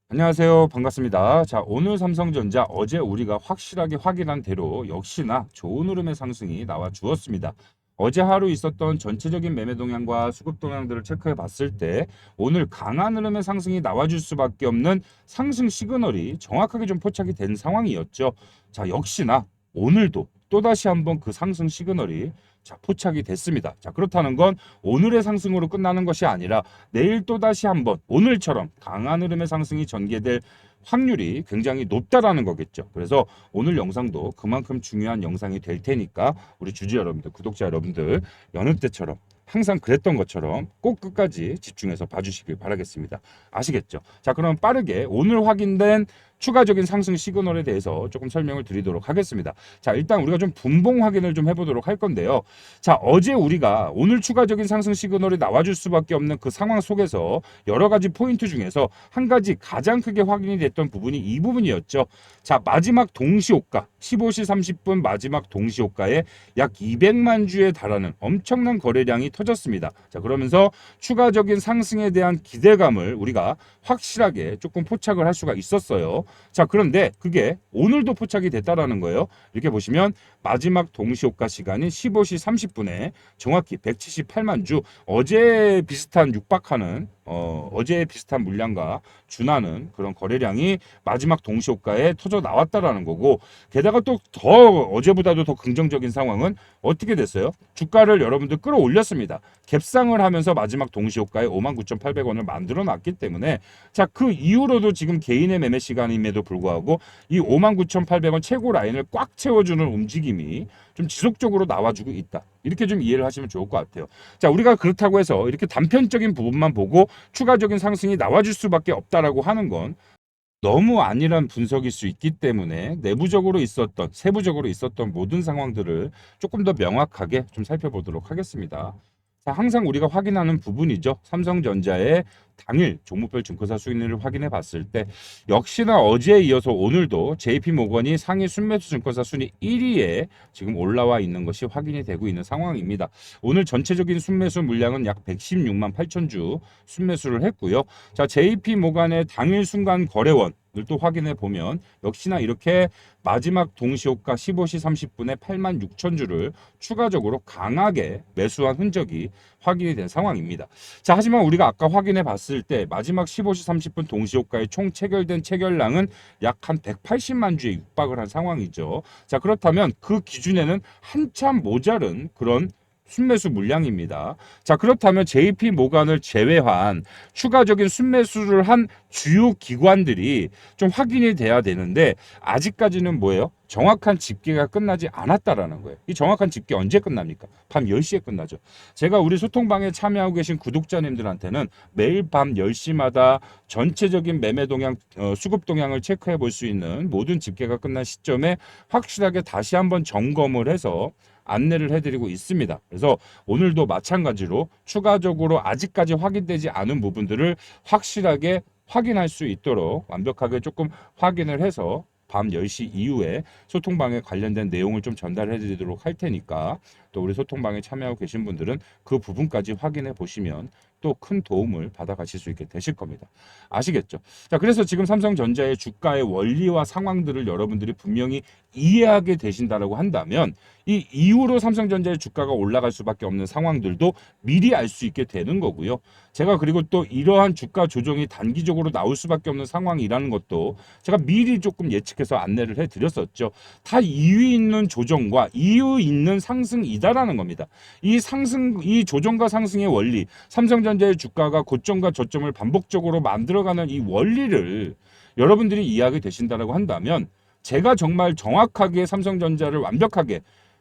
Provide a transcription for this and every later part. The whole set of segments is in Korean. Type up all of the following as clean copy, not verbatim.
안녕하세요. 반갑습니다. 자, 오늘 삼성전자 어제 우리가 확실하게 확인한 대로 역시나 좋은 흐름의 상승이 나와 주었습니다. 어제 하루 있었던 전체적인 매매 동향과 수급 동향들을 체크해 봤을 때 오늘 강한 흐름의 상승이 나와줄 수밖에 없는 상승 시그널이 정확하게 좀 포착이 된 상황이었죠. 자, 역시나 오늘도 또다시 한번 그 상승 시그널이 포착이 됐습니다. 자, 그렇다는 건 오늘의 상승으로 끝나는 것이 아니라 내일 또다시 한번 오늘처럼 강한 흐름의 상승이 전개될 확률이 굉장히 높다라는 거겠죠. 그래서 오늘 영상도 그만큼 중요한 영상이 될 테니까 우리 주주 여러분들, 구독자 여러분들 여느 때처럼 항상 그랬던 것처럼 꼭 끝까지 집중해서 봐주시길 바라겠습니다. 아시겠죠? 자, 그럼 빠르게 오늘 확인된 추가적인 상승 시그널에 대해서 조금 설명을 드리도록 하겠습니다. 자, 일단 우리가 좀 분봉 확인을 좀 해보도록 할 건데요. 자, 어제 우리가 오늘 추가적인 상승 시그널이 나와줄 수밖에 없는 그 상황 속에서 여러 가지 포인트 중에서 한 가지 가장 크게 확인이 됐던 부분이 이 부분이었죠. 자, 마지막 동시호가 15시 30분 마지막 동시호가에 약 200만 주에 달하는 엄청난 거래량이 터졌습니다. 자, 그러면서 추가적인 상승에 대한 기대감을 우리가 확실하게 조금 포착을 할 수가 있었어요. 자, 그런데 그게 오늘도 포착이 됐다라는 거예요. 이렇게 보시면 마지막 동시호가 시간인 15시 30분에 정확히 178만 주, 어제 비슷한 육박하는 어제 비슷한 물량과 준하는 그런 거래량이 마지막 동시호가에 터져 나왔다라는 거고, 게다가 또 더 어제보다도 더 긍정적인 상황은 어떻게 됐어요? 주가를 여러분들 끌어올렸습니다. 갭상을 하면서 마지막 동시호가에 59,800원을 만들어 놨기 때문에, 자, 그 이후로도 지금 개인의 매매 시간임에도 불구하고 이 59,800원 최고 라인을 꽉 채워주는 움직임이 좀 지속적으로 나와주고 있다. 이렇게 좀 이해를 하시면 좋을 것 같아요. 자, 우리가 그렇다고 해서 이렇게 단편적인 부분만 보고 추가적인 상승이 나와줄 수밖에 없다라고 하는 건 너무 안일한 분석일 수 있기 때문에 내부적으로 있었던, 세부적으로 있었던 모든 상황들을 조금 더 명확하게 좀 살펴보도록 하겠습니다. 자, 항상 우리가 확인하는 부분이죠. 삼성전자의 당일 종목별 증권사 수익률을 확인해 봤을 때 역시나 어제에 이어서 오늘도 JP모건이 상위 순매수 증권사 순위 1위에 지금 올라와 있는 것이 확인이 되고 있는 상황입니다. 오늘 전체적인 순매수 물량은 약 116만 8천 주 순매수를 했고요. 자, JP모건의 당일 순간 거래원 또 확인해 보면 역시나 이렇게 마지막 동시호가 15시 30분에 8만 6천 주를 추가적으로 강하게 매수한 흔적이 확인이 된 상황입니다. 자, 하지만 우리가 아까 확인해 봤을 때 마지막 15시 30분 동시호가에 총 체결된 체결량은 약 한 180만 주에 육박을 한 상황이죠. 자, 그렇다면 그 기준에는 한참 모자른 그런 순매수 물량입니다. 자, 그렇다면 JP 모건을 제외한 추가적인 순매수를 한 주요 기관들이 좀 확인이 돼야 되는데 아직까지는 뭐예요? 정확한 집계가 끝나지 않았다라는 거예요. 이 정확한 집계 언제 끝납니까? 밤 10시에 끝나죠. 제가 우리 소통방에 참여하고 계신 구독자님들한테는 매일 밤 10시마다 전체적인 매매 동향, 수급 동향을 체크해 볼 수 있는 모든 집계가 끝난 시점에 확실하게 다시 한번 점검을 해서 안내를 해드리고 있습니다. 그래서 오늘도 마찬가지로 추가적으로 아직까지 확인되지 않은 부분들을 확실하게 확인할 수 있도록 완벽하게 조금 확인을 해서 밤 10시 이후에 소통방에 관련된 내용을 좀 전달해 드리도록 할 테니까 또 우리 소통방에 참여하고 계신 분들은 그 부분까지 확인해 보시면 또 큰 도움을 받아가실 수 있게 되실 겁니다. 아시겠죠? 자, 그래서 지금 삼성전자의 주가의 원리와 상황들을 여러분들이 분명히 이해하게 되신다라고 한다면 이 이후로 삼성전자의 주가가 올라갈 수밖에 없는 상황들도 미리 알 수 있게 되는 거고요. 제가 그리고 또 이러한 주가 조정이 단기적으로 나올 수밖에 없는 상황이라는 것도 제가 미리 조금 예측해서 안내를 해드렸었죠. 다 이유 있는 조정과 이유 있는 상승이다라는 겁니다. 이 상승, 이 조정과 상승의 원리, 삼성전자의 주가가 고점과 저점을 반복적으로 만들어가는 이 원리를 여러분들이 이해하게 되신다라고 한다면 제가 정말 정확하게 삼성전자를 완벽하게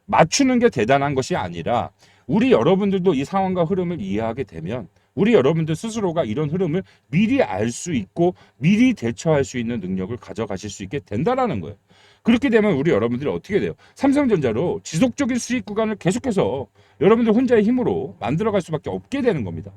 맞추는 게 대단한 것이 아니라 우리 여러분들도 이 상황과 흐름을 이해하게 되면 우리 여러분들 스스로가 이런 흐름을 미리 알 수 있고 미리 대처할 수 있는 능력을 가져가실 수 있게 된다라는 거예요. 그렇게 되면 우리 여러분들이 어떻게 돼요? 삼성전자로 지속적인 수익 구간을 계속해서 여러분들 혼자의 힘으로 만들어갈 수밖에 없게 되는 겁니다.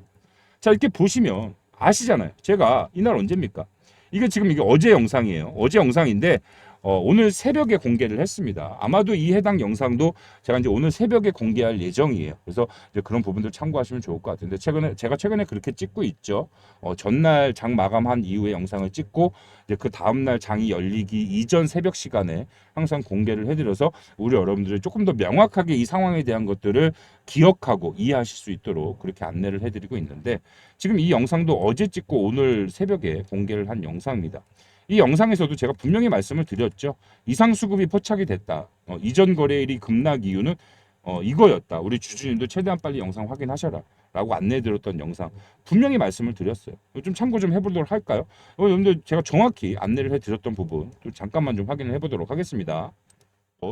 자, 이렇게 보시면 아시잖아요. 제가 이날 언제입니까? 이게 지금 이게 어제 영상이에요. 어제 영상인데 오늘 새벽에 공개를 했습니다. 아마도 이 해당 영상도 제가 이제 오늘 새벽에 공개할 예정이에요. 그래서 이제 그런 부분들 참고하시면 좋을 것 같은데 제가 최근에 그렇게 찍고 있죠. 전날 장 마감한 이후에 영상을 찍고 이제 그 다음날 장이 열리기 이전 새벽 시간에 항상 공개를 해드려서 우리 여러분들이 조금 더 명확하게 이 상황에 대한 것들을 기억하고 이해하실 수 있도록 그렇게 안내를 해드리고 있는데 지금 이 영상도 어제 찍고 오늘 새벽에 공개를 한 영상입니다. 이 영상에서도 제가 분명히 말씀을 드렸죠. 이상 수급이 포착이 됐다. 이전 거래일이 급락 이유는 이거였다. 우리 주주님도 최대한 빨리 영상 확인하셔라. 라고 안내드렸던 영상 분명히 말씀을 드렸어요. 좀 참고 좀 해보도록 할까요? 여러분들 제가 정확히 안내를 해드렸던 부분 또 잠깐만 좀 확인을 해보도록 하겠습니다.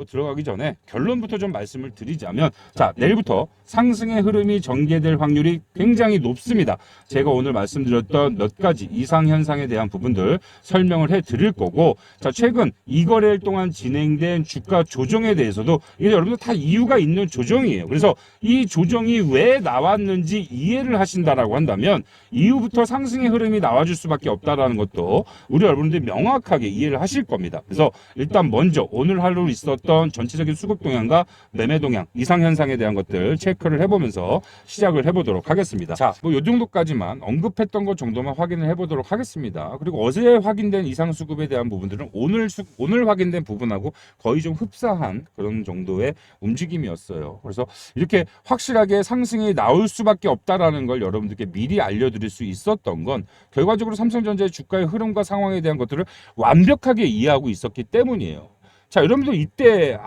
들어가기 전에 결론부터 좀 말씀을 드리자면 자 내일부터 상승의 흐름이 전개될 확률이 굉장히 높습니다. 제가 오늘 말씀드렸던 몇 가지 이상 현상에 대한 부분들 설명을 해 드릴 거고 자 최근 이 거래일 동안 진행된 주가 조정에 대해서도 이게 여러분들 다 이유가 있는 조정이에요. 그래서 이 조정이 왜 나왔는지 이해를 하신다라고 한다면 이후부터 상승의 흐름이 나와줄 수밖에 없다라는 것도 우리 여러분들이 명확하게 이해를 하실 겁니다. 그래서 일단 먼저 오늘 하루 있었던 전체적인 수급 동향과 매매 동향, 이상 현상에 대한 것들 체크를 해보면서 시작을 해보도록 하겠습니다. 자, 뭐 이 정도까지만 언급했던 것 정도만 확인을 해보도록 하겠습니다. 그리고 어제 확인된 이상 수급에 대한 부분들은 오늘 확인된 부분하고 거의 좀 흡사한 그런 정도의 움직임이었어요. 그래서 이렇게 확실하게 상승이 나올 수밖에 없다라는 걸 여러분들께 미리 알려드릴 수 있었던 건 결과적으로 삼성전자의 주가의 흐름과 상황에 대한 것들을 완벽하게 이해하고 있었기 때문이에요. 자, 여러분들 이때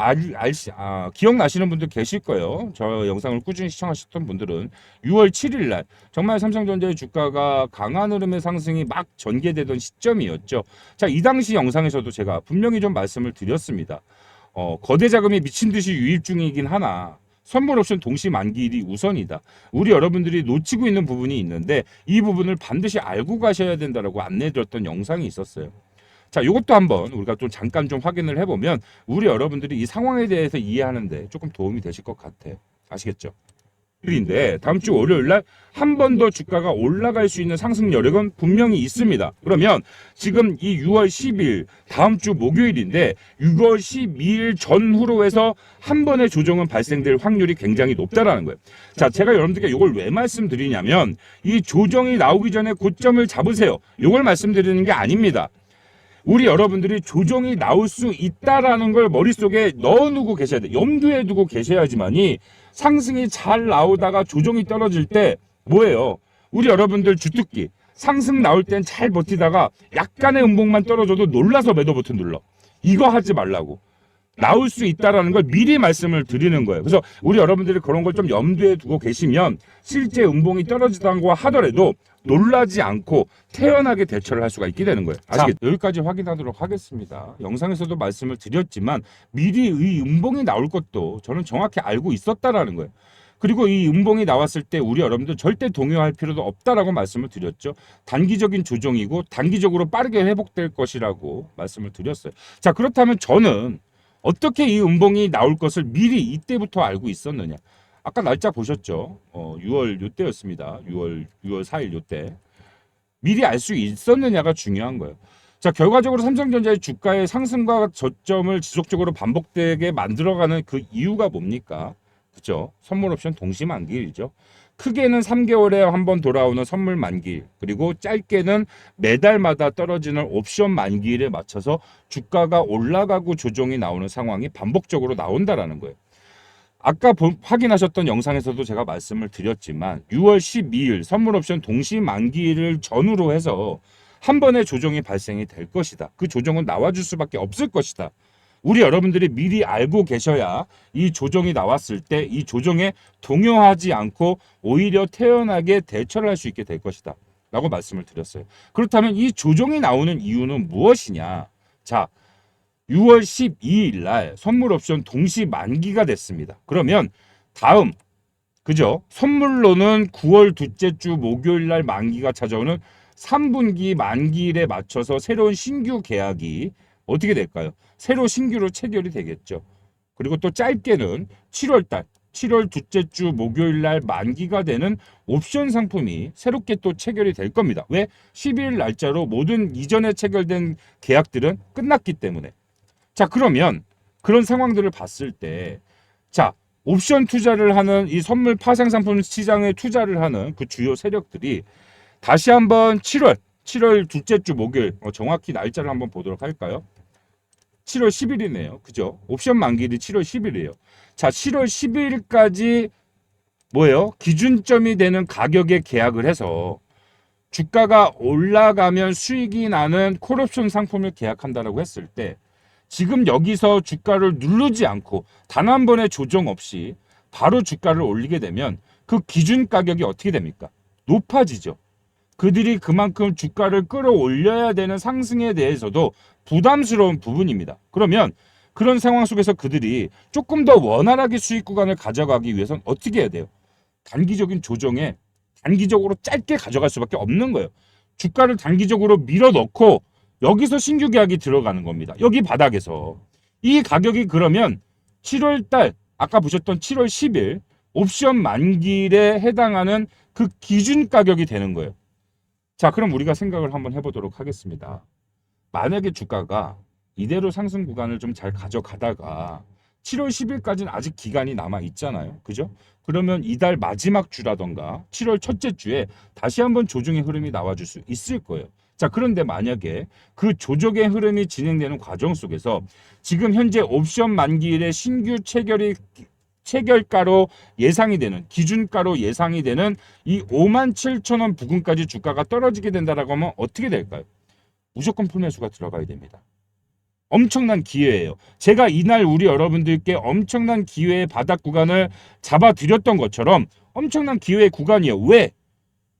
기억나시는 분들 계실 거예요. 저 영상을 꾸준히 시청하셨던 분들은 6월 7일 날 정말 삼성전자의 주가가 강한 흐름의 상승이 막 전개되던 시점이었죠. 자, 이 당시 영상에서도 제가 분명히 좀 말씀을 드렸습니다. 거대 자금이 미친 듯이 유입 중이긴 하나 선물 옵션 동시 만기일이 우선이다. 우리 여러분들이 놓치고 있는 부분이 있는데 이 부분을 반드시 알고 가셔야 된다라고 안내드렸던 영상이 있었어요. 자, 이것도 한번 우리가 좀 잠깐 좀 확인을 해보면 우리 여러분들이 이 상황에 대해서 이해하는데 조금 도움이 되실 것 같아요. 아시겠죠? 일인데 다음 주 월요일 날 한 번 더 주가가 올라갈 수 있는 상승 여력은 분명히 있습니다. 그러면 지금 이 6월 10일 다음 주 목요일인데 6월 12일 전후로 해서 한 번의 조정은 발생될 확률이 굉장히 높다라는 거예요. 자, 제가 여러분들께 이걸 왜 말씀드리냐면 이 조정이 나오기 전에 고점을 잡으세요. 이걸 말씀드리는 게 아닙니다. 우리 여러분들이 조정이 나올 수 있다라는 걸 머릿속에 넣어두고 계셔야 돼. 염두에 두고 계셔야지만이 상승이 잘 나오다가 조정이 떨어질 때 뭐예요? 우리 여러분들 주특기 상승 나올 땐 잘 버티다가 약간의 음봉만 떨어져도 놀라서 매도 버튼 눌러. 이거 하지 말라고. 나올 수 있다라는 걸 미리 말씀을 드리는 거예요. 그래서 우리 여러분들이 그런 걸 좀 염두에 두고 계시면 실제 음봉이 떨어지다고 하더라도 놀라지 않고 태연하게 대처를 할 수가 있게 되는 거예요. 아시겠죠? 여기까지 확인하도록 하겠습니다. 영상에서도 말씀을 드렸지만 미리 이 음봉이 나올 것도 저는 정확히 알고 있었다라는 거예요. 그리고 이 음봉이 나왔을 때 우리 여러분들 절대 동요할 필요도 없다라고 말씀을 드렸죠. 단기적인 조정이고 단기적으로 빠르게 회복될 것이라고 말씀을 드렸어요. 자, 그렇다면 저는 어떻게 이 음봉이 나올 것을 미리 이때부터 알고 있었느냐? 아까 날짜 보셨죠? 6월 요때였습니다. 6월 4일 요때. 미리 알 수 있었느냐가 중요한 거예요. 자, 결과적으로 삼성전자의 주가의 상승과 저점을 지속적으로 반복되게 만들어가는 그 이유가 뭡니까? 그죠? 선물 옵션 동시 만기일이죠. 크게는 3개월에 한 번 돌아오는 선물 만기일, 그리고 짧게는 매달마다 떨어지는 옵션 만기일에 맞춰서 주가가 올라가고 조정이 나오는 상황이 반복적으로 나온다라는 거예요. 아까 확인하셨던 영상에서도 제가 말씀을 드렸지만 6월 12일 선물 옵션 동시 만기일을 전후로 해서 한 번의 조정이 발생이 될 것이다. 그 조정은 나와줄 수밖에 없을 것이다. 우리 여러분들이 미리 알고 계셔야 이 조정이 나왔을 때 이 조정에 동요하지 않고 오히려 태연하게 대처를 할 수 있게 될 것이다 라고 말씀을 드렸어요. 그렇다면 이 조정이 나오는 이유는 무엇이냐? 자, 6월 12일 날 선물 옵션 동시 만기가 됐습니다. 그러면 다음 그죠? 선물로는 9월 둘째 주 목요일 날 만기가 찾아오는 3분기 만기일에 맞춰서 새로운 신규 계약이 어떻게 될까요? 새로 신규로 체결이 되겠죠. 그리고 또 짧게는 7월 둘째 주 목요일 날 만기가 되는 옵션 상품이 새롭게 또 체결이 될 겁니다. 왜? 12일 날짜로 모든 이전에 체결된 계약들은 끝났기 때문에. 자, 그러면 그런 상황들을 봤을 때, 자, 옵션 투자를 하는 이 선물 파생 상품 시장에 투자를 하는 그 주요 세력들이 다시 한번 7월 둘째 주 목요일, 정확히 날짜를 한번 보도록 할까요? 7월 10일이네요. 그죠? 옵션 만기일이 7월 10일이에요. 자, 7월 10일까지 뭐예요? 기준점이 되는 가격에 계약을 해서 주가가 올라가면 수익이 나는 콜옵션 상품을 계약한다라고 했을 때, 지금 여기서 주가를 누르지 않고 단 한 번의 조정 없이 바로 주가를 올리게 되면 그 기준 가격이 어떻게 됩니까? 높아지죠. 그들이 그만큼 주가를 끌어올려야 되는 상승에 대해서도 부담스러운 부분입니다. 그러면 그런 상황 속에서 그들이 조금 더 원활하게 수익 구간을 가져가기 위해서는 어떻게 해야 돼요? 단기적인 조정에 단기적으로 짧게 가져갈 수밖에 없는 거예요. 주가를 단기적으로 밀어넣고 여기서 신규 계약이 들어가는 겁니다. 여기 바닥에서. 이 가격이 그러면 7월 달 아까 보셨던 7월 10일 옵션 만기일에 해당하는 그 기준 가격이 되는 거예요. 자, 그럼 우리가 생각을 한번 해보도록 하겠습니다. 만약에 주가가 이대로 상승 구간을 좀 잘 가져가다가 7월 10일까지는 아직 기간이 남아 있잖아요. 그죠? 그러면 이달 마지막 주라던가 7월 첫째 주에 다시 한번 조정의 흐름이 나와줄 수 있을 거예요. 자, 그런데 만약에 그 조정의 흐름이 진행되는 과정 속에서 지금 현재 옵션 만기일에 신규 체결가로 예상이 되는 기준가로 예상이 되는 이 57,000원 부근까지 주가가 떨어지게 된다라고 하면 어떻게 될까요? 무조건 풀매수가 들어가야 됩니다. 엄청난 기회예요. 제가 이날 우리 여러분들께 엄청난 기회의 바닥 구간을 잡아드렸던 것처럼 엄청난 기회의 구간이에요. 왜?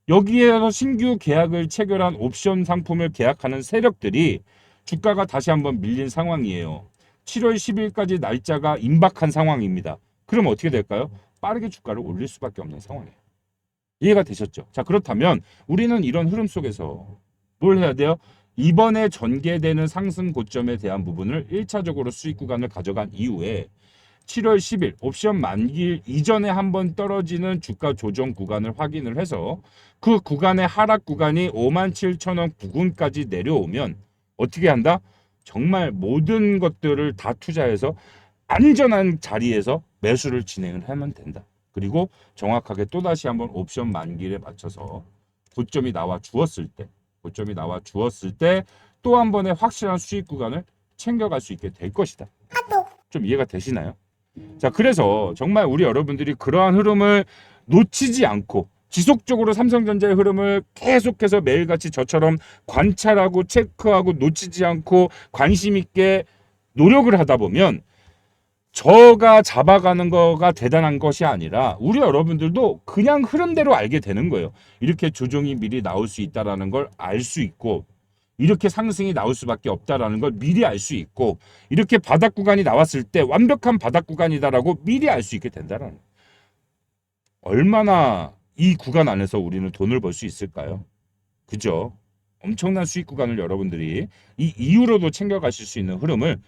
여기에서 신규 계약을 체결한 옵션 상품을 계약하는 세력들이 주가가 다시 한번 밀린 상황이에요. 7월 10일까지 날짜가 임박한 상황입니다. 그럼 어떻게 될까요? 빠르게 주가를 올릴 수밖에 없는 상황이에요. 이해가 되셨죠? 자, 그렇다면 우리는 이런 흐름 속에서 뭘 해야 돼요? 이번에 전개되는 상승 고점에 대한 부분을 1차적으로 수익 구간을 가져간 이후에 7월 10일 옵션 만기일 이전에 한번 떨어지는 주가 조정 구간을 확인을 해서 그 구간의 하락 구간이 57,000원 부근까지 내려오면 어떻게 한다? 정말 모든 것들을 다 투자해서 안전한 자리에서 매수를 진행을 하면 된다. 그리고 정확하게 또다시 한번 옵션 만기일에 맞춰서 고점이 나와 주었을 때 또 한 번의 확실한 수익 구간을 챙겨갈 수 있게 될 것이다. 좀 이해가 되시나요? 자, 그래서 정말 우리 여러분들이 그러한 흐름을 놓치지 않고 지속적으로 삼성전자의 흐름을 계속해서 매일같이 저처럼 관찰하고 체크하고 놓치지 않고 관심 있게 노력을 하다 보면 저가 잡아가는 거가 대단한 것이 아니라 우리 여러분들도 그냥 흐름대로 알게 되는 거예요. 이렇게 조정이 미리 나올 수 있다는 걸 알 수 있고, 이렇게 상승이 나올 수밖에 없다라는 걸 미리 알 수 있고, 이렇게 바닥 구간이 나왔을 때 완벽한 바닥 구간이다라고 미리 알 수 있게 된다는 거예요. 얼마나 이 구간 안에서 우리는 돈을 벌 수 있을까요? 그죠? 엄청난 수익 구간을 여러분들이 이 이후로도 챙겨가실 수 있는 흐름을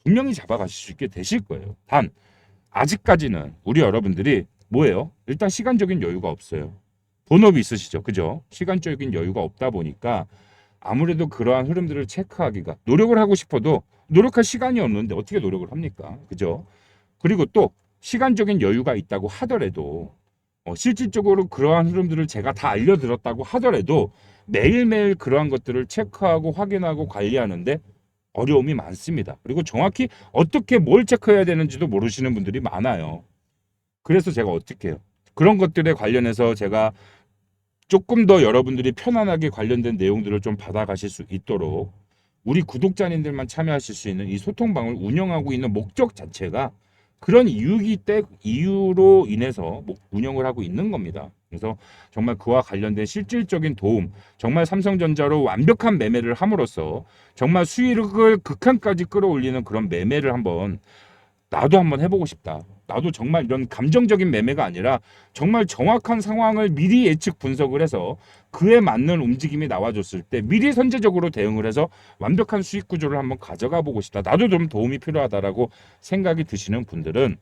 분명히 잡아가실 수 있게 되실 거예요. 단 아직까지는 우리 여러분들이 뭐예요? 일단 시간적인 여유가 없어요. 본업이 있으시죠, 그죠? 시간적인 여유가 없다 보니까 아무래도 그러한 흐름들을 체크하기가, 노력을 하고 싶어도 노력할 시간이 없는데 어떻게 노력을 합니까? 그죠? 그리고 또 시간적인 여유가 있다고 하더라도 실질적으로 그러한 흐름들을 제가 다 알려드렸다고 하더라도 매일매일 그러한 것들을 체크하고 확인하고 관리하는데 어려움이 많습니다. 그리고 정확히 어떻게 뭘 체크해야 되는지도 모르시는 분들이 많아요. 그래서 제가 어떻게 해요? 그런 것들에 관련해서 제가 조금 더 여러분들이 편안하게 관련된 내용들을 좀 받아가실 수 있도록 우리 구독자님들만 참여하실 수 있는 이 소통방을 운영하고 있는 목적 자체가 그런 이유로 인해서 운영을 하고 있는 겁니다. 그래서 정말 그와 관련된 실질적인 도움, 정말 삼성전자로 완벽한 매매를 함으로써 정말 수익을 극한까지 끌어올리는 그런 매매를 나도 한번 해보고 싶다. 나도 정말 이런 감정적인 매매가 아니라 정말 정확한 상황을 미리 예측 분석을 해서 그에 맞는 움직임이 나와줬을 때 미리 선제적으로 대응을 해서 완벽한 수익 구조를 한번 가져가 보고 싶다. 나도 좀 도움이 필요하다라고 생각이 드시는 분들은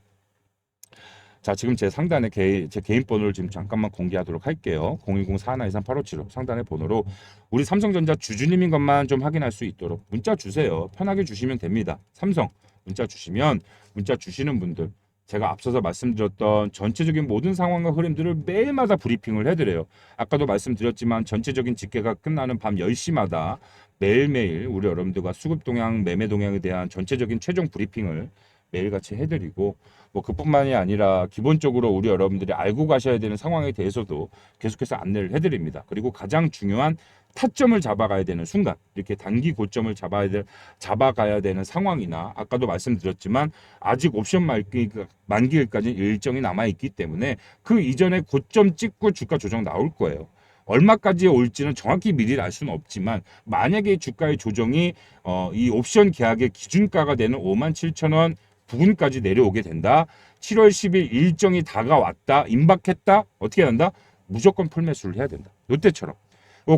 자, 지금 제 상단에 제 개인 번호를 지금 잠깐만 공개하도록 할게요. 010-4123-8575 상단의 번호로 우리 삼성전자 주주님인 것만 좀 확인할 수 있도록 문자 주세요. 편하게 주시면 됩니다. 삼성 문자 주시면 문자 주시는 분들 제가 앞서서 말씀드렸던 전체적인 모든 상황과 흐름들을 매일마다 브리핑을 해드려요. 아까도 말씀드렸지만 전체적인 집계가 끝나는 밤 10시마다 매일매일 우리 여러분들과 수급 동향, 매매 동향에 대한 전체적인 최종 브리핑을 매일같이 해드리고 뭐 그뿐만이 아니라 기본적으로 우리 여러분들이 알고 가셔야 되는 상황에 대해서도 계속해서 안내를 해드립니다. 그리고 가장 중요한 타점을 잡아가야 되는 순간, 이렇게 단기 고점을 잡아가야 되는 상황이나 아까도 말씀드렸지만 아직 옵션 만기일까지 일정이 남아있기 때문에 그 이전에 고점 찍고 주가 조정 나올 거예요. 얼마까지 올지는 정확히 미리 알 수는 없지만 만약에 주가의 조정이 이 옵션 계약의 기준가가 되는 57,000원 부근까지 내려오게 된다. 7월 10일 일정이 다가왔다. 임박했다. 어떻게 한다? 무조건 풀매수를 해야 된다. 이때처럼.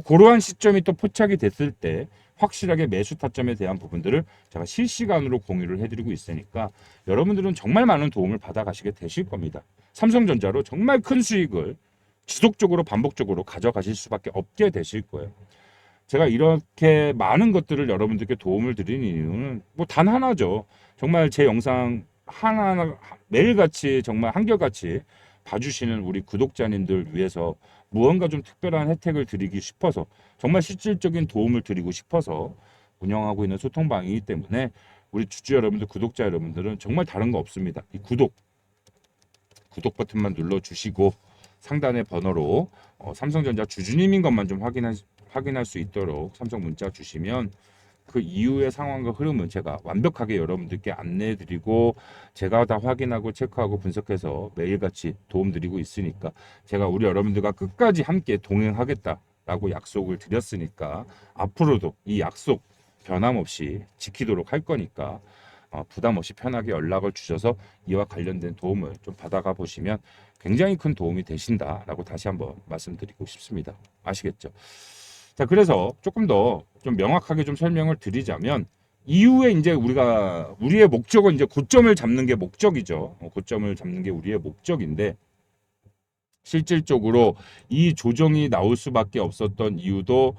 그러한 시점이 또 포착이 됐을 때 확실하게 매수 타점에 대한 부분들을 제가 실시간으로 공유를 해드리고 있으니까 여러분들은 정말 많은 도움을 받아가시게 되실 겁니다. 삼성전자로 정말 큰 수익을 지속적으로 반복적으로 가져가실 수밖에 없게 되실 거예요. 제가 이렇게 많은 것들을 여러분들께 도움을 드리는 이유는 뭐 단 하나죠. 정말 제 영상 하나하나 매일같이 정말 한결같이 봐주시는 우리 구독자님들 위해서 무언가 좀 특별한 혜택을 드리기 싶어서 정말 실질적인 도움을 드리고 싶어서 운영하고 있는 소통방이기 때문에 우리 주주 여러분들, 구독자 여러분들은 정말 다른 거 없습니다. 이 구독 버튼만 눌러주시고 상단의 번호로 삼성전자 주주님인 것만 좀 확인할 수 있도록 삼성 문자 주시면 그 이후의 상황과 흐름은 제가 완벽하게 여러분들께 안내해드리고 제가 다 확인하고 체크하고 분석해서 매일같이 도움드리고 있으니까 제가 우리 여러분들과 끝까지 함께 동행하겠다라고 약속을 드렸으니까 앞으로도 이 약속 변함없이 지키도록 할 거니까 부담 없이 편하게 연락을 주셔서 이와 관련된 도움을 좀 받아가 보시면 굉장히 큰 도움이 되신다라고 다시 한번 말씀드리고 싶습니다. 아시겠죠? 자, 그래서 조금 더 좀 명확하게 좀 설명을 드리자면 이후에 이제 우리의 목적은 이제 고점을 잡는 게 목적이죠. 고점을 잡는 게 우리의 목적인데 실질적으로 이 조정이 나올 수밖에 없었던 이유도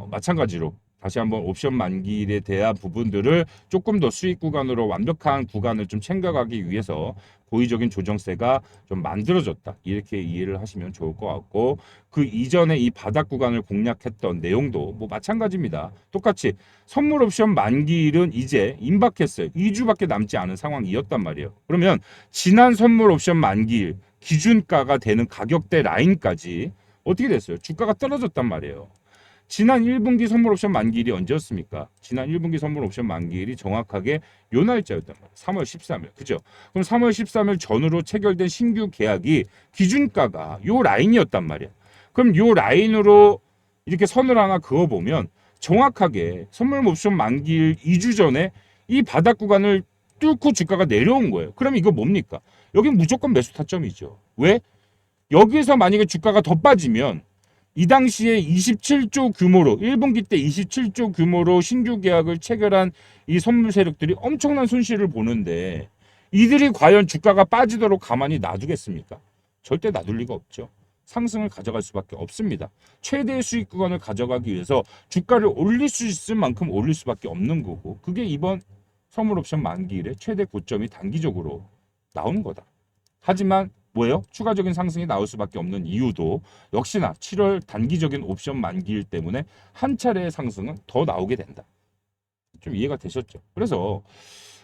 마찬가지로 다시 한번 옵션 만기일에 대한 부분들을 조금 더 수익 구간으로 완벽한 구간을 좀 챙겨가기 위해서 고의적인 조정세가 좀 만들어졌다. 이렇게 이해를 하시면 좋을 것 같고 그 이전에 이 바닥 구간을 공략했던 내용도 뭐 마찬가지입니다. 똑같이 선물 옵션 만기일은 이제 임박했어요. 2주밖에 남지 않은 상황이었단 말이에요. 그러면 지난 선물 옵션 만기일 기준가가 되는 가격대 라인까지 어떻게 됐어요? 주가가 떨어졌단 말이에요. 지난 1분기 선물 옵션 만기일이 언제였습니까? 지난 1분기 선물 옵션 만기일이 정확하게 요 날짜였단 말이에요. 3월 13일. 그죠? 그럼 3월 13일 전후로 체결된 신규 계약이 기준가가 요 라인이었단 말이에요. 그럼 요 라인으로 이렇게 선을 하나 그어보면 정확하게 선물 옵션 만기일 2주 전에 이 바닥 구간을 뚫고 주가가 내려온 거예요. 그럼 이거 뭡니까? 여긴 무조건 매수 타점이죠. 왜? 여기서 만약에 주가가 더 빠지면 이 당시에 27조 규모로 1분기 때 27조 규모로 신규 계약을 체결한 이 선물 세력들이 엄청난 손실을 보는데 이들이 과연 주가가 빠지도록 가만히 놔두겠습니까? 절대 놔둘 리가 없죠. 상승을 가져갈 수밖에 없습니다. 최대의 수익 구간을 가져가기 위해서 주가를 올릴 수 있을 만큼 올릴 수밖에 없는 거고 그게 이번 선물 옵션 만기일에 최대 고점이 단기적으로 나오는 거다. 하지만 뭐예요? 추가적인 상승이 나올 수밖에 없는 이유도 역시나 7월 단기적인 옵션 만기일 때문에 한 차례의 상승은 더 나오게 된다. 좀 이해가 되셨죠? 그래서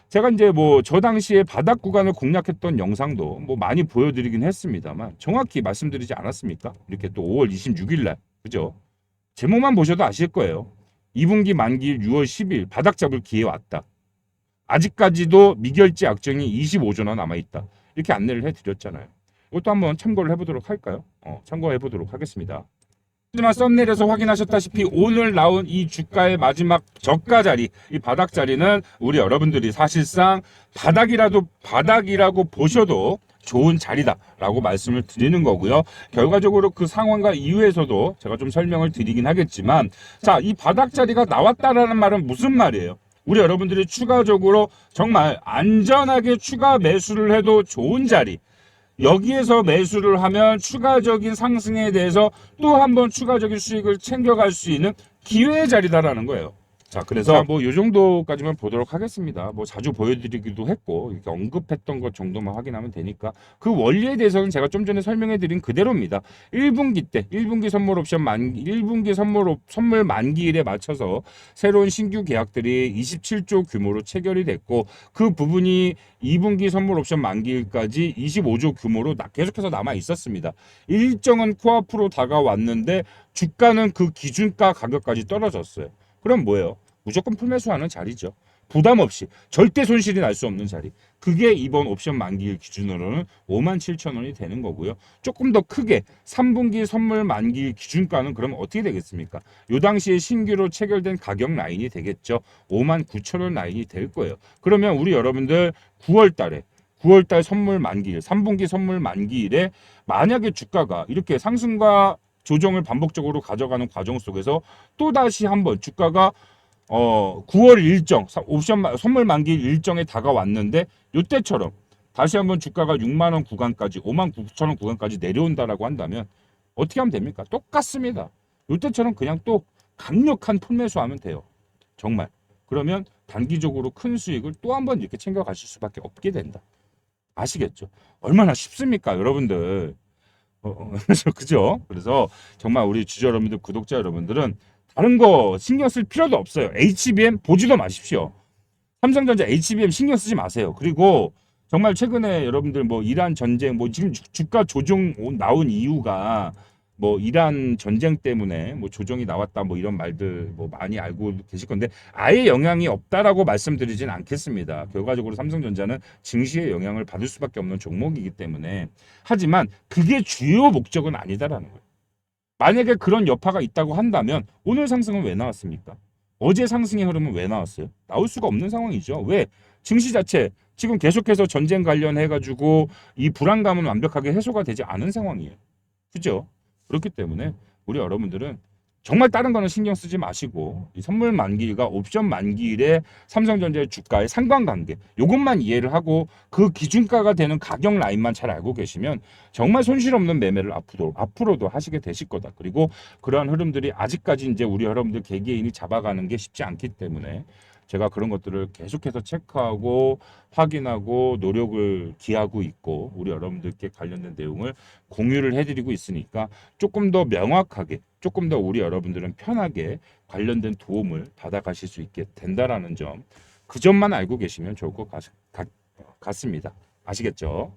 제가 이제 뭐 저 당시에 바닥 구간을 공략했던 영상도 뭐 많이 보여드리긴 했습니다만 정확히 말씀드리지 않았습니까? 이렇게 또 5월 26일 날 그죠? 제목만 보셔도 아실 거예요. 2분기 만기일 6월 10일 바닥 잡을 기회 왔다. 아직까지도 미결제 약정이 25조나 남아있다. 이렇게 안내를 해드렸잖아요. 이것도 한번 참고를 해보도록 할까요? 참고해보도록 하겠습니다. 하지만 썸네일에서 확인하셨다시피 오늘 나온 이 주가의 마지막 저가 자리, 이 바닥 자리는 우리 여러분들이 사실상 바닥이라고 보셔도 좋은 자리다라고 말씀을 드리는 거고요. 결과적으로 그 상황과 이유에서도 제가 좀 설명을 드리긴 하겠지만 자, 이 바닥 자리가 나왔다라는 말은 무슨 말이에요? 우리 여러분들이 추가적으로 정말 안전하게 추가 매수를 해도 좋은 자리 여기에서 매수를 하면 추가적인 상승에 대해서 또 한 번 추가적인 수익을 챙겨갈 수 있는 기회의 자리다라는 거예요. 자, 그래서 뭐 이 정도까지만 보도록 하겠습니다. 뭐 자주 보여드리기도 했고 이렇게 언급했던 것 정도만 확인하면 되니까 그 원리에 대해서는 제가 좀 전에 설명해드린 그대로입니다. 1분기 때 1분기 선물 옵션 만기 1분기 선물 만기일에 맞춰서 새로운 신규 계약들이 27조 규모로 체결이 됐고 그 부분이 2분기 선물 옵션 만기일까지 25조 규모로 계속해서 남아 있었습니다. 일정은 코앞으로 다가왔는데 주가는 그 기준가 가격까지 떨어졌어요. 그럼 뭐예요? 무조건 풀매수하는 자리죠. 부담 없이 절대 손실이 날 수 없는 자리. 그게 이번 옵션 만기일 기준으로는 57,000원이 되는 거고요. 조금 더 크게 3분기 선물 만기일 기준가는 그러면 어떻게 되겠습니까? 요 당시에 신규로 체결된 가격 라인이 되겠죠. 59,000원 라인이 될 거예요. 그러면 우리 여러분들 9월달 선물 만기일, 3분기 선물 만기일에 만약에 주가가 이렇게 상승과 조정을 반복적으로 가져가는 과정 속에서 또 다시 한번 주가가 9월 일정 옵션 선물 만기 일정에 다가왔는데 이때처럼 다시 한번 주가가 6만 원 구간까지 5만 9천 원 구간까지 내려온다라고 한다면 어떻게 하면 됩니까? 똑같습니다. 이때처럼 그냥 또 강력한 풀매수하면 돼요. 정말. 그러면 단기적으로 큰 수익을 또 한번 이렇게 챙겨가실 수밖에 없게 된다. 아시겠죠? 얼마나 쉽습니까, 여러분들? 그죠? 그래서 정말 우리 주주 여러분들, 구독자 여러분들은 다른 거 신경 쓸 필요도 없어요. HBM 보지도 마십시오. 삼성전자 HBM 신경 쓰지 마세요. 그리고 정말 최근에 여러분들 뭐 이란 전쟁, 뭐 지금 주가 조정 나온 이유가 뭐 이란 전쟁 때문에 뭐 조정이 나왔다 뭐 이런 말들 뭐 많이 알고 계실 건데 아예 영향이 없다라고 말씀드리진 않겠습니다. 결과적으로 삼성전자는 증시의 영향을 받을 수밖에 없는 종목이기 때문에 하지만 그게 주요 목적은 아니다라는 거예요. 만약에 그런 여파가 있다고 한다면 오늘 상승은 왜 나왔습니까? 어제 상승의 흐름은 왜 나왔어요? 나올 수가 없는 상황이죠. 왜? 증시 자체 지금 계속해서 전쟁 관련해 가지고 이 불안감은 완벽하게 해소가 되지 않은 상황이에요. 그죠? 그렇기 때문에 우리 여러분들은 정말 다른 거는 신경 쓰지 마시고 이 선물 만기일과 옵션 만기일의 삼성전자의 주가의 상관관계 요것만 이해를 하고 그 기준가가 되는 가격 라인만 잘 알고 계시면 정말 손실 없는 매매를 앞으로도 하시게 되실 거다. 그리고 그러한 흐름들이 아직까지 이제 우리 여러분들 개개인이 잡아가는 게 쉽지 않기 때문에 제가 그런 것들을 계속해서 체크하고 확인하고 노력을 기하고 있고 우리 여러분들께 관련된 내용을 공유를 해드리고 있으니까 조금 더 명확하게 조금 더 우리 여러분들은 편하게 관련된 도움을 받아가실 수 있게 된다라는 점, 그 점만 알고 계시면 좋을 것 같습니다. 아시겠죠?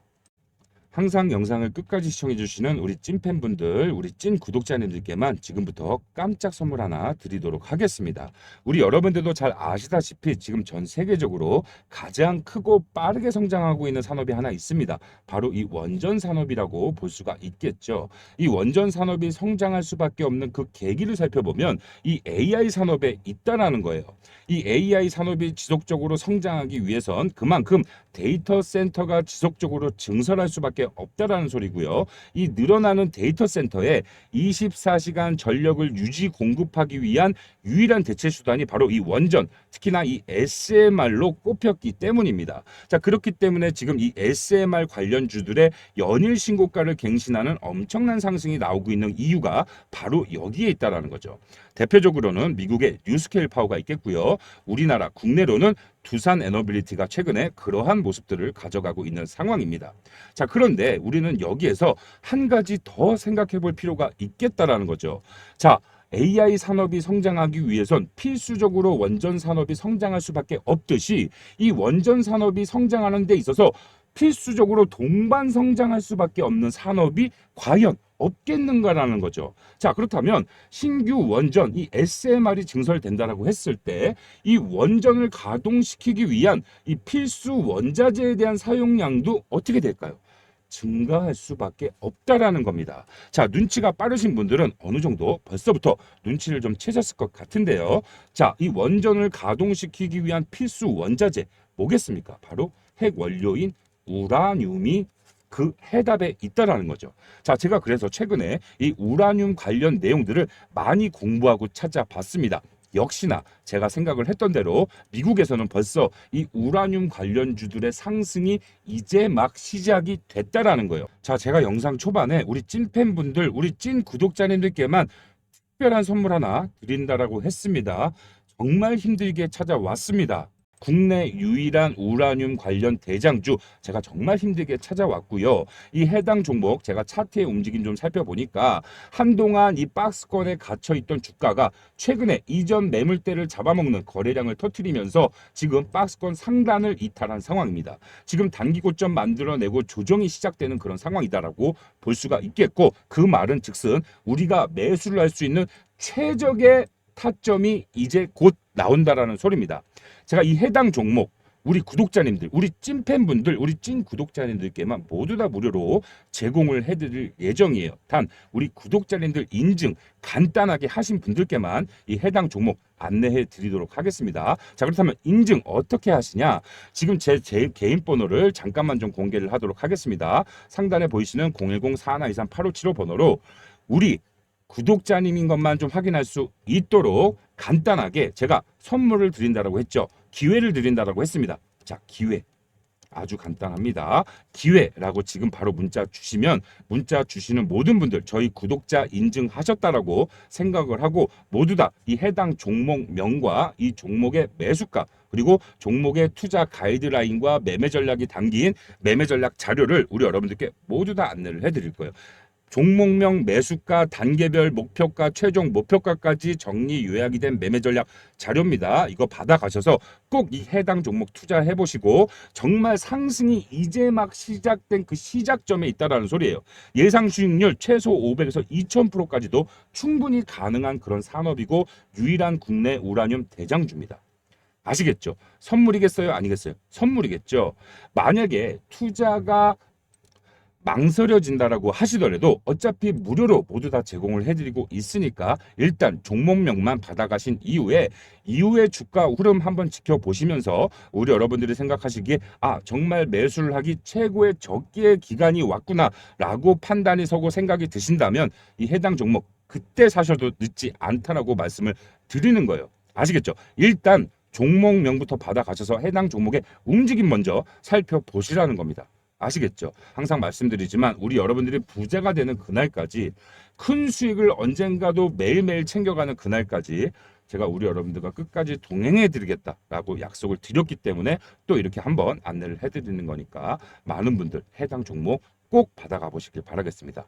항상 영상을 끝까지 시청해주시는 우리 찐팬분들, 우리 찐 구독자님들께만 지금부터 깜짝 선물 하나 드리도록 하겠습니다. 우리 여러분들도 잘 아시다시피 지금 전 세계적으로 가장 크고 빠르게 성장하고 있는 산업이 하나 있습니다. 바로 이 원전 산업이라고 볼 수가 있겠죠. 이 원전 산업이 성장할 수밖에 없는 그 계기를 살펴보면 이 AI 산업에 있다라는 거예요. 이 AI 산업이 지속적으로 성장하기 위해선 그만큼 데이터 센터가 지속적으로 증설할 수밖에 없다라는 소리고요. 이 늘어나는 데이터 센터에 24시간 전력을 유지 공급하기 위한 유일한 대체 수단이 바로 이 원전, 특히나 이 SMR로 꼽혔기 때문입니다. 자, 그렇기 때문에 지금 이 SMR 관련주들의 연일 신고가를 갱신하는 엄청난 상승이 나오고 있는 이유가 바로 여기에 있다라는 거죠. 대표적으로는 미국의 뉴스케일 파워가 있겠고요. 우리나라 국내로는 두산 에너빌리티가 최근에 그러한 모습들을 가져가고 있는 상황입니다. 자, 그런데 우리는 여기에서 한 가지 더 생각해 볼 필요가 있겠다라는 거죠. 자, AI 산업이 성장하기 위해선 필수적으로 원전 산업이 성장할 수밖에 없듯이 이 원전 산업이 성장하는 데 있어서 필수적으로 동반 성장할 수밖에 없는 산업이 과연 없겠는가라는 거죠. 자, 그렇다면 신규 원전 이 SMR이 증설된다라고 했을 때 이 원전을 가동시키기 위한 이 필수 원자재에 대한 사용량도 어떻게 될까요? 증가할 수밖에 없다라는 겁니다. 자, 눈치가 빠르신 분들은 어느 정도 벌써부터 눈치를 좀 채셨을 것 같은데요. 자, 이 원전을 가동시키기 위한 필수 원자재 뭐겠습니까? 바로 핵 원료인 우라늄이 그 해답에 있다라는 거죠. 자, 제가 그래서 최근에 이 우라늄 관련 내용들을 많이 공부하고 찾아봤습니다. 역시나 제가 생각을 했던 대로 미국에서는 벌써 이 우라늄 관련주들의 상승이 이제 막 시작이 됐다라는 거예요. 자, 제가 영상 초반에 우리 찐팬분들, 우리 찐 구독자님들께만 특별한 선물 하나 드린다라고 했습니다. 정말 힘들게 찾아왔습니다. 국내 유일한 우라늄 관련 대장주 제가 정말 힘들게 찾아왔고요. 이 해당 종목 제가 차트의 움직임 좀 살펴보니까 한동안 이 박스권에 갇혀있던 주가가 최근에 이전 매물대를 잡아먹는 거래량을 터뜨리면서 지금 박스권 상단을 이탈한 상황입니다. 지금 단기 고점 만들어내고 조정이 시작되는 그런 상황이다라고 볼 수가 있겠고, 그 말은 즉슨 우리가 매수를 할 수 있는 최적의 타점이 이제 곧 나온다라는 소리입니다. 제가 이 해당 종목 우리 구독자님들, 우리 찐팬분들, 우리 찐 구독자님들께만 모두 다 무료로 제공을 해드릴 예정이에요. 단 우리 구독자님들 인증 간단하게 하신 분들께만 이 해당 종목 안내해 드리도록 하겠습니다. 자, 그렇다면 인증 어떻게 하시냐? 지금 제 개인 번호를 잠깐만 좀 공개를 하도록 하겠습니다. 상단에 보이시는 010-4123-8575 번호로 우리 구독자님인 것만 좀 확인할 수 있도록 간단하게 제가 선물을 드린다라고 했죠. 기회를 드린다라고 했습니다. 자, 기회. 아주 간단합니다. 기회라고 지금 바로 문자 주시면 문자 주시는 모든 분들 저희 구독자 인증하셨다라고 생각을 하고 모두 다 이 해당 종목명과 이 종목의 매수가 그리고 종목의 투자 가이드라인과 매매 전략이 담긴 매매 전략 자료를 우리 여러분들께 모두 다 안내를 해드릴 거예요. 종목명, 매수가, 단계별 목표가, 최종 목표가까지 정리 요약이 된 매매 전략 자료입니다. 이거 받아가셔서 꼭 이 해당 종목 투자해 보시고 정말 상승이 이제 막 시작된 그 시작점에 있다라는 소리예요. 예상 수익률 최소 500에서 2000%까지도 충분히 가능한 그런 산업이고 유일한 국내 우라늄 대장주입니다. 아시겠죠? 선물이겠어요? 아니겠어요? 선물이겠죠. 만약에 투자가 망설여진다라고 하시더라도 어차피 무료로 모두 다 제공을 해드리고 있으니까 일단 종목명만 받아가신 이후에 주가 흐름 한번 지켜보시면서 우리 여러분들이 생각하시기에 아 정말 매수를 하기 최고의 적기의 기간이 왔구나 라고 판단이 서고 생각이 드신다면 이 해당 종목 그때 사셔도 늦지 않다라고 말씀을 드리는 거예요. 아시겠죠? 일단 종목명부터 받아가셔서 해당 종목의 움직임 먼저 살펴보시라는 겁니다. 아시겠죠? 항상 말씀드리지만 우리 여러분들이 부자가 되는 그날까지 큰 수익을 언젠가도 매일매일 챙겨가는 그날까지 제가 우리 여러분들과 끝까지 동행해 드리겠다라고 약속을 드렸기 때문에 또 이렇게 한번 안내를 해드리는 거니까 많은 분들 해당 종목 꼭 받아가 보시길 바라겠습니다.